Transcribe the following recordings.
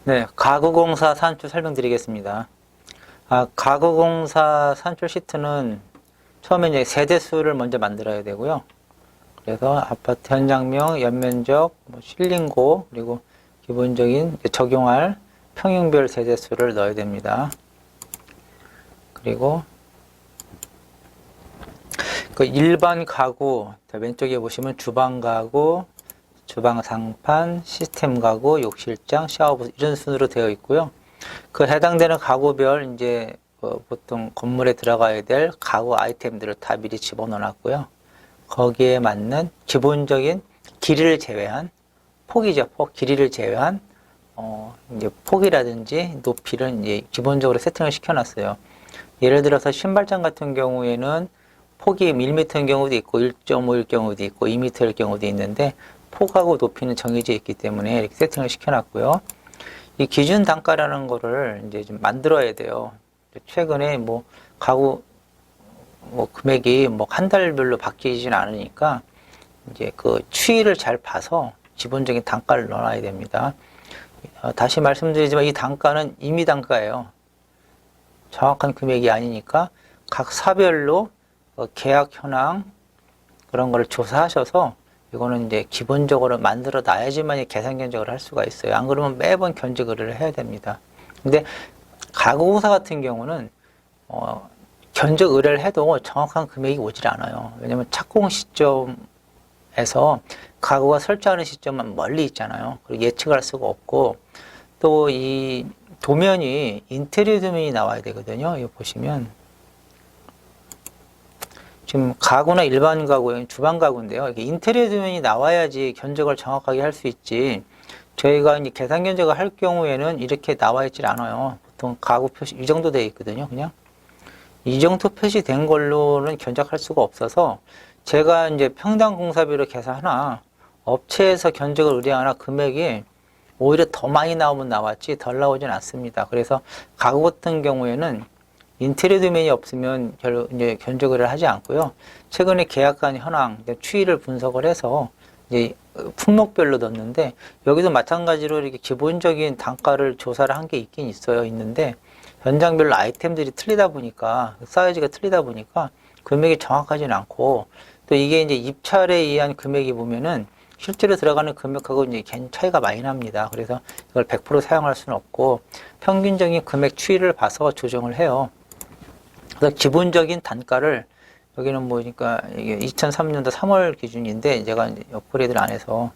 네, 가구공사 산출 설명드리겠습니다. 가구공사 산출 시트는 처음에 이제 세대수를 먼저 만들어야 되고요. 그래서 아파트 현장명, 연면적, 실링고, 그리고 기본적인 적용할 평형별 세대수를 넣어야 됩니다. 그리고 그 일반 가구, 왼쪽에 보시면 주방 가구, 주방 상판, 시스템 가구, 욕실장, 샤워부 이런 순으로 되어 있고요. 그 해당되는 가구별 이제 보통 건물에 들어가야 될 가구 아이템들을 다 미리 집어넣어 놨고요. 거기에 맞는 기본적인 길이를 제외한 폭이죠. 길이를 제외한 이제 폭이라든지 높이를 이제 기본적으로 세팅을 시켜놨어요. 예를 들어서 신발장 같은 경우에는 폭이 1m인 경우도 있고 1.5일 경우도 있고 2m일 경우도 있는데 폭하고 높이는 정해져 있기 때문에 이렇게 세팅을 시켜놨고요. 이 기준 단가라는 거를 이제 좀 만들어야 돼요. 최근에 가구 금액이 한 달별로 바뀌진 않으니까 이제 그 추이를 잘 봐서 기본적인 단가를 넣어놔야 됩니다. 다시 말씀드리지만 이 단가는 임의 단가예요. 정확한 금액이 아니니까 각 사별로 계약 현황 그런 거를 조사하셔서 이거는 이제 기본적으로 만들어 놔야지만 계산 견적을 할 수가 있어요. 안 그러면 매번 견적 의뢰를 해야 됩니다. 근데 가구공사 같은 경우는 견적 의뢰를 해도 정확한 금액이 오질 않아요. 왜냐면 착공 시점에서 가구가 설치하는 시점은 멀리 있잖아요. 그리고 예측할 수가 없고 또 이 도면이 인테리어 도면이 나와야 되거든요. 이거 보시면 지금 가구나 일반 가구, 주방 가구인데요. 이게 인테리어 도면이 나와야지 견적을 정확하게 할 수 있지. 저희가 이제 계산 견적을 할 경우에는 이렇게 나와 있질 않아요. 보통 가구 표시 이 정도 되어 있거든요. 그냥 이 정도 표시된 걸로는 견적할 수가 없어서 제가 이제 평당 공사비로 계산하나 업체에서 견적을 의뢰하나 금액이 오히려 더 많이 나오면 나왔지 덜 나오진 않습니다. 그래서 가구 같은 경우에는 인테리어 도면이 없으면 별로 이제 견적을 하지 않고요. 최근에 계약한 현황, 추이를 분석을 해서 이제 품목별로 넣었는데 여기도 마찬가지로 이렇게 기본적인 단가를 조사를 한 게 있긴 있는데 현장별로 아이템들이 틀리다 보니까 사이즈가 틀리다 보니까 금액이 정확하지는 않고 또 이게 이제 입찰에 의한 금액이 보면은 실제로 들어가는 금액하고 이제 차이가 많이 납니다. 그래서 이걸 100% 사용할 수는 없고 평균적인 금액 추이를 봐서 조정을 해요. 그래서 기본적인 단가를 여기는 그러니까 이게 2003년도 3월 기준인데 제가 이제 업그레이드를 안 해서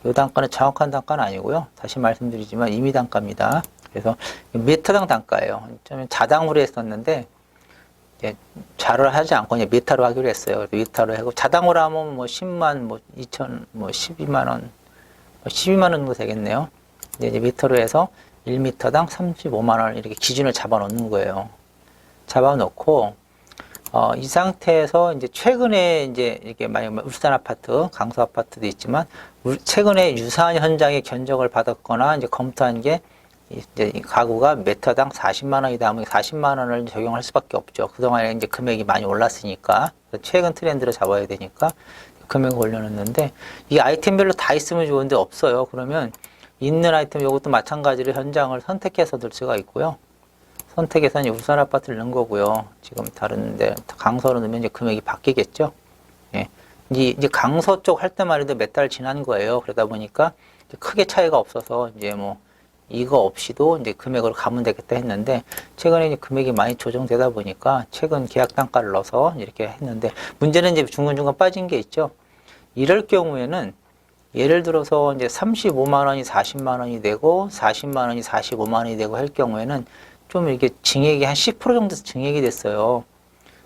이 단가는 정확한 단가는 아니고요. 다시 말씀드리지만 임의 단가입니다. 그래서 미터당 단가예요. 자당으로 했었는데 이제 자를 하지 않고 그냥 미터로 하기로 했어요. 미터로 하고 자당으로 하면 10만 2천 12만 원 12만 원 정도 되겠네요. 이제 미터로 해서 1미터당 35만 원 이렇게 기준을 잡아 놓는 거예요. 잡아 놓고 이 상태에서 이제 최근에 이제 이렇게 만약 울산 아파트, 강서 아파트도 있지만 최근에 유사한 현장의 견적을 받았거나 이제 검토한 게 이제 이 가구가 메터당 40만 원이다 하면 40만 원을 적용할 수밖에 없죠. 그동안에 이제 금액이 많이 올랐으니까 최근 트렌드로 잡아야 되니까 금액을 올려놓는데 이 아이템별로 다 있으면 좋은데 없어요. 그러면 있는 아이템 이것도 마찬가지로 현장을 선택해서 넣을 수가 있고요. 선택해서 이제 울산 아파트를 넣은 거고요. 지금 다른데 강서로 넣으면 이제 금액이 바뀌겠죠. 예. 이제 강서 쪽 할 때만 해도 몇 달 지난 거예요. 그러다 보니까 크게 차이가 없어서 이제 이거 없이도 이제 금액으로 가면 되겠다 했는데 최근에 이제 금액이 많이 조정되다 보니까 최근 계약 단가를 넣어서 이렇게 했는데 문제는 이제 중간중간 빠진 게 있죠. 이럴 경우에는 예를 들어서 이제 35만 원이 40만 원이 되고 40만 원이 45만 원이 되고 할 경우에는 좀 이렇게 증액이 한 10% 정도 증액이 됐어요.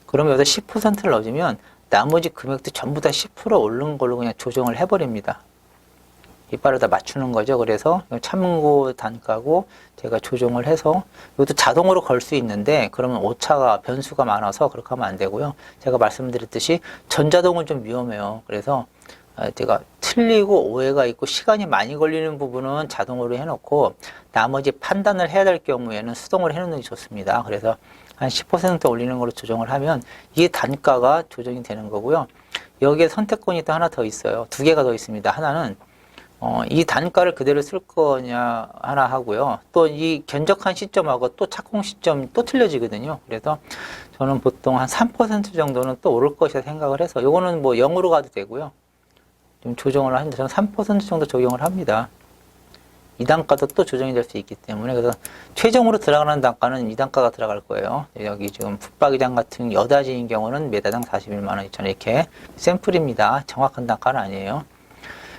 그러면 여기서 10%를 넣어주면 나머지 금액도 전부 다 10% 오른 걸로 그냥 조정을 해버립니다. 이빨을 다 맞추는 거죠. 그래서 참고 단가고 제가 조정을 해서 이것도 자동으로 걸 수 있는데 그러면 오차가 변수가 많아서 그렇게 하면 안 되고요. 제가 말씀드렸듯이 전자동은 좀 위험해요. 그래서 제가 틀리고 오해가 있고 시간이 많이 걸리는 부분은 자동으로 해놓고 나머지 판단을 해야 될 경우에는 수동으로 해놓는 게 좋습니다. 그래서 한 10% 올리는 걸로 조정을 하면 이 단가가 조정이 되는 거고요. 여기에 선택권이 또 하나 더 있어요. 두 개가 더 있습니다. 하나는 이 단가를 그대로 쓸 거냐 하나 하고요. 또 이 견적한 시점하고 또 착공 시점 또 틀려지거든요. 그래서 저는 보통 한 3% 정도는 또 오를 것이라 생각을 해서 이거는 뭐 0으로 가도 되고요. 좀 조정을 하는데 저는 3% 정도 적용을 합니다. 이 단가도 또 조정이 될 수 있기 때문에 그래서 최종으로 들어가는 단가는 이 단가가 들어갈 거예요. 여기 지금 붙박이장 같은 여다지인 경우는 매다당 41만 원 2천 이렇게 샘플입니다. 정확한 단가는 아니에요.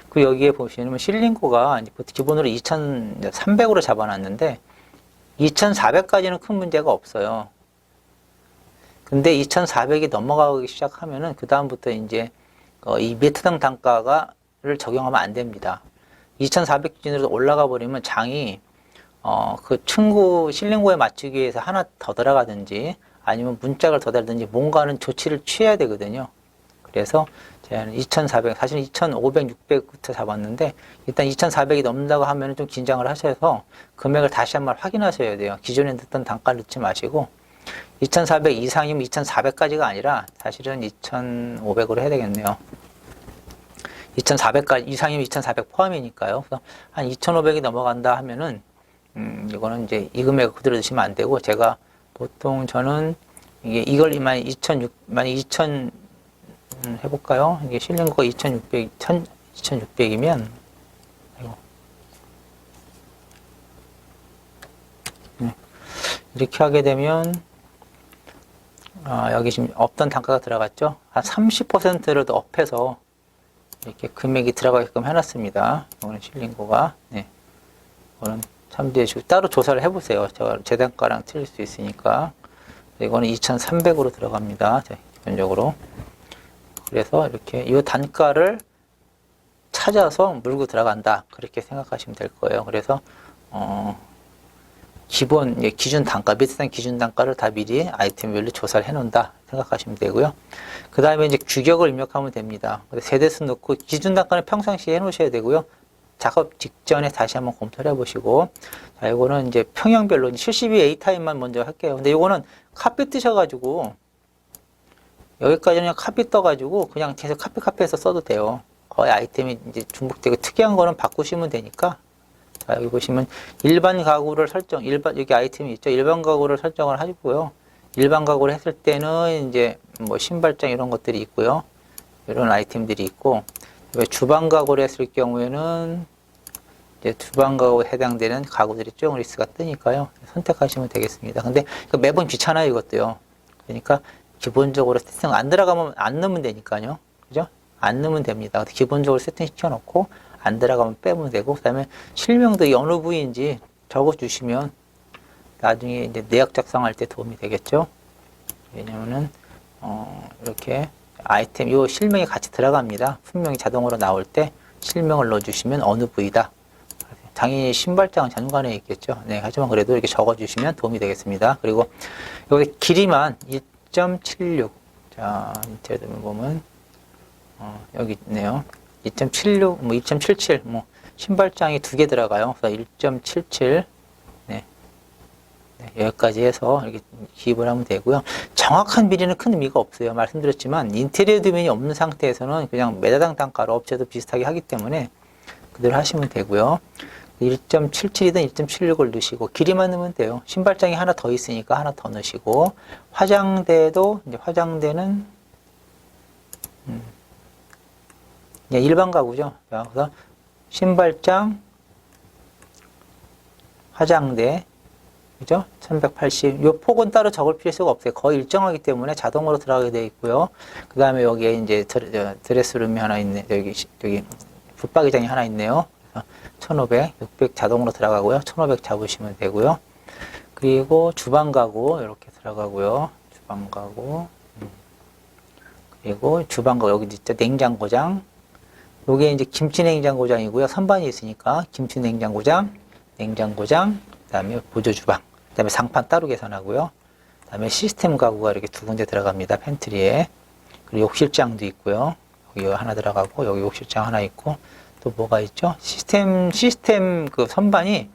그 여기에 보시면 실링고가 기본으로 2,300으로 잡아놨는데 2,400까지는 큰 문제가 없어요. 근데 2,400이 넘어가기 시작하면은 그 다음부터 이제 이 메타당 단가를 적용하면 안 됩니다. 2,400 기준으로 올라가 버리면 장이 그 층고 실링고에 맞추기 위해서 하나 더 들어가든지 아니면 문짝을 더 달든지 뭔가는 조치를 취해야 되거든요. 그래서 제가 2,400, 사실 2,500, 600부터 잡았는데 일단 2,400이 넘는다고 하면 좀 긴장을 하셔서 금액을 다시 한번 확인하셔야 돼요. 기존에 넣던 단가를 넣지 마시고 2,400 이상이면 2,400까지가 아니라 사실은 2,500으로 해야 되겠네요. 2,400까지 이상이면 2,400 포함이니까요. 그래서 한 2,500이 넘어간다 하면은 이거는 이제 이 금액을 그대로 드시면 안 되고 제가 보통 저는 이걸 만약 2,000 해볼까요? 이게 실링고가 2,600이면 이렇게 하게 되면 여기 지금 없던 단가가 들어갔죠? 한 30%를 더 업해서 이렇게 금액이 들어가게끔 해놨습니다. 이거는 실링고가 이거는 참조해 주시고 따로 조사를 해보세요. 제 단가랑 틀릴 수 있으니까. 이거는 2,300으로 들어갑니다. 기본적으로. 그래서 이렇게 이 단가를 찾아서 물고 들어간다. 그렇게 생각하시면 될 거예요. 그래서 기준 단가, 비슷한 기준 단가를 다 미리 아이템별로 조사를 해놓는다 생각하시면 되고요. 그 다음에 이제 규격을 입력하면 됩니다. 세대수 넣고 기준 단가는 평상시에 해놓으셔야 되고요. 작업 직전에 다시 한번 검토를 해보시고, 자, 이거는 이제 평형별로 72A 타입만 먼저 할게요. 근데 이거는 카피 뜨셔가지고 여기까지는 그냥 카피 떠가지고 그냥 계속 카피해서 써도 돼요. 거의 아이템이 이제 중복되고 특이한 거는 바꾸시면 되니까. 자, 여기 보시면 일반 가구를 여기 아이템이 있죠. 일반 가구를 설정을 하시고요. 일반 가구를 했을 때는 이제 뭐 신발장 이런 것들이 있고요. 이런 아이템들이 있고, 주방 가구를 했을 경우에는 이제 주방 가구에 해당되는 가구들이 쭉 리스트가 뜨니까요. 선택하시면 되겠습니다. 근데 매번 귀찮아요, 이것도요. 그러니까 기본적으로 세팅 안 들어가면 안 넣으면 되니까요. 그죠? 안 넣으면 됩니다. 기본적으로 세팅 시켜놓고 안 들어가면 빼면 되고, 그 다음에 실명도 어느 부위인지 적어주시면 나중에 이제 내역 작성할 때 도움이 되겠죠. 왜냐면은, 이렇게 아이템, 요 실명이 같이 들어갑니다. 분명히 자동으로 나올 때 실명을 넣어주시면 어느 부위다. 당연히 신발장은 전관에 있겠죠. 네, 하지만 그래도 이렇게 적어주시면 도움이 되겠습니다. 그리고 여기 길이만 2.76. 자, 밑에 보면, 여기 있네요. 2.76, 뭐 2.77, 뭐 신발장이 2개 들어가요. 그래서 1.77, 네, 여기까지 해서 이렇게 기입을 하면 되고요. 정확한 비리는 큰 의미가 없어요. 말씀드렸지만 인테리어 도면이 없는 상태에서는 그냥 매다당 단가로 업체도 비슷하게 하기 때문에 그대로 하시면 되고요. 1.77이든 1.76을 넣으시고 길이만 넣으면 돼요. 신발장이 하나 더 있으니까 하나 더 넣으시고 화장대도 이제 화장대는 일반 가구죠. 그래서 신발장, 화장대, 그죠? 1180. 요 폭은 따로 적을 필요가 없어요. 거의 일정하기 때문에 자동으로 들어가게 되어 있고요. 그 다음에 여기에 이제 드레스룸이 하나 있네. 여기 붙박이장이 하나 있네요. 1500, 600 자동으로 들어가고요. 1500 잡으시면 되고요. 그리고 주방 가구 이렇게 들어가고요. 주방 가구. 그리고 주방 가구 여기 있죠. 냉장고장. 요게 이제 김치 냉장고장이고요. 선반이 있으니까 김치 냉장고장, 냉장고장, 그다음에 보조 주방, 그다음에 상판 따로 계산하고요. 그다음에 시스템 가구가 이렇게 2군데 들어갑니다. 팬트리에. 그리고 욕실장도 있고요. 여기 하나 들어가고 여기 욕실장 하나 있고 또 뭐가 있죠? 시스템 그 선반이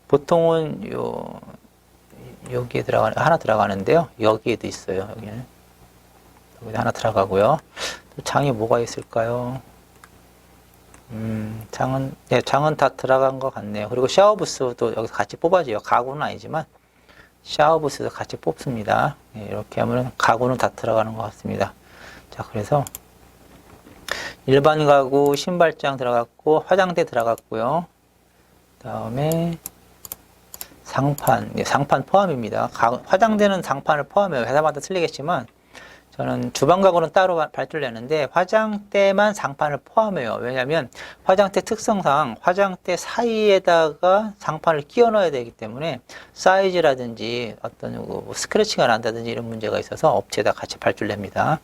보통은 여기에 하나 들어가는데요. 여기에도 있어요. 여기는 하나 들어가고요. 또 장에 뭐가 있을까요? 장은 다 들어간 것 같네요. 그리고 샤워부스도 여기서 같이 뽑아줘요. 가구는 아니지만 샤워부스도 같이 뽑습니다. 예, 이렇게 하면 가구는 다 들어가는 것 같습니다. 자, 그래서 일반 가구, 신발장 들어갔고, 화장대 들어갔고요. 다음에 상판, 네, 상판 포함입니다. 화장대는 상판을 포함해요. 회사마다 틀리겠지만 저는 주방 가구는 따로 발주를 내는데 화장대만 상판을 포함해요. 왜냐하면 화장대 특성상 화장대 사이에다가 상판을 끼워 넣어야 되기 때문에 사이즈라든지 어떤 스크래치가 난다든지 이런 문제가 있어서 업체에다 같이 발주를 냅니다.